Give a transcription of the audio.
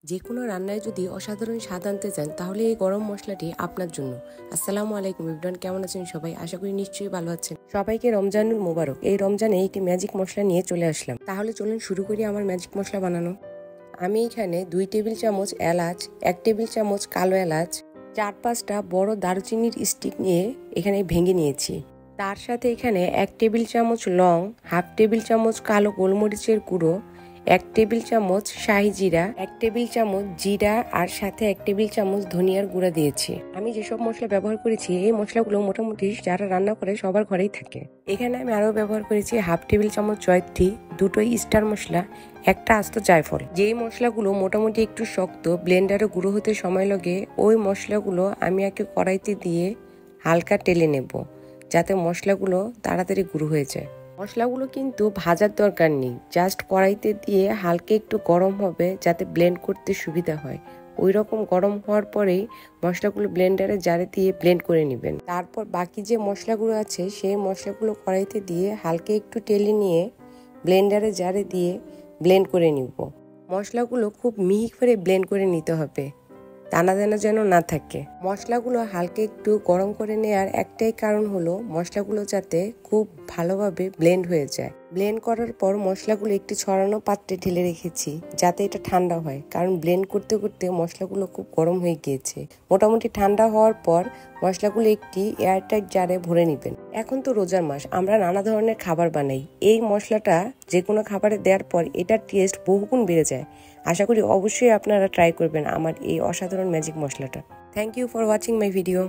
যে কোনো রান্নায় যদি অসাধারণ স্বাদ আনতে চান তাহলে এই গরম মশলাটি আপনার জন্য। আসসালামু আলাইকুম এভরিওয়ান, কেমন আছেন সবাই? আশা করি নিশ্চয়ই ভালো আছেন। সবাইকে রমজানুল মোবারক। এই রমজানে একটি ম্যাজিক মশলা নিয়ে চলে আসলাম। তাহলে চলুন শুরু করি আমার ম্যাজিক মশলা বানানো। আমি এখানে 2 টেবিল চামচ এলাচ, 1 টেবিল চামচ কালো এলাচ, 4-5টা বড় দারুচিনির স্টিক নিয়ে এখানে ভেঙে নিয়েছি। তার সাথে এখানে 1 টেবিল চামচ লং, হাফ টেবিল চামচ কালো গোলমরিচের গুঁড়ো, 1 টেবিল চামচ শাহি জিরা, 1 টেবিল চামচ জিরা আর সাথে 1 টেবিল চামচ ধনিয়ার গুঁড়া দিয়েছি। আমি যেসব মশলা ব্যবহার করেছি এই মশলাগুলো মোটামুটি যারা রান্না করে সবার ঘরেই থাকে। এখানে আমি আরও ব্যবহার করেছি হাফ টেবিল চামচ জয়ত্রী, 2টো স্টার মশলা, 1টা আস্ত জায়ফল। যেই মশলাগুলো মোটামুটি একটু শক্ত, ব্লেন্ডারে গুঁড়ো হতে সময় লাগে, ওই মশলাগুলো আমি একে কড়াইতে দিয়ে হালকা টেলে নেব যাতে মশলাগুলো তাড়াতাড়ি গুঁড়ো হয়ে যায়। মশলাগুলো কিন্তু ভাজার দরকার নেই, জাস্ট কড়াইতে দিয়ে হালকা একটু গরম হবে যাতে ব্লেন্ড করতে সুবিধা হয়। ওই রকম গরম হওয়ার পরেই মশলাগুলো ব্লেন্ডারে জারে দিয়ে ব্লেন্ড করে নেবেন। তারপর বাকি যে মশলাগুলো আছে সেই মশলাগুলো কড়াইতে দিয়ে হালকা একটু টেলে নিয়ে ব্লেন্ডারে জারে দিয়ে ব্লেন্ড করে নিব। মশলাগুলো খুব মিহি করে ব্লেন্ড করে নিতে হবে, দানা দানা যেন না থাকে। মশলাগুলো হালকা একটু গরম করে নেওয়ার একটাই কারণ হলো মশলাগুলো যাতে খুব ভালোভাবে ব্লেন্ড হয়ে যায়। ব্লেন্ড করার পর মশলাগুলো একটি ছড়ানো পাত্রে ঢেলে রেখেছি যাতে এটা ঠান্ডা হয়, কারণ ব্লেন্ড করতে করতে মশলাগুলো খুব গরম হয়ে গিয়েছে। মোটামুটি ঠান্ডা হওয়ার পর মশলাগুলো একটি এয়ারটাইট জারে ভরে নেবেন। এখন তো রোজার মাস, আমরা নানা ধরনের খাবার বানাই। এই মশলাটা যে কোনো খাবারে দেওয়ার পর এটার টেস্ট বহুগুণ বেড়ে যায়। আশা করি অবশ্যই আপনারা ট্রাই করবেন আমার এই অসাধারণ ম্যাজিক মশলাটা। Thank you for watching my video.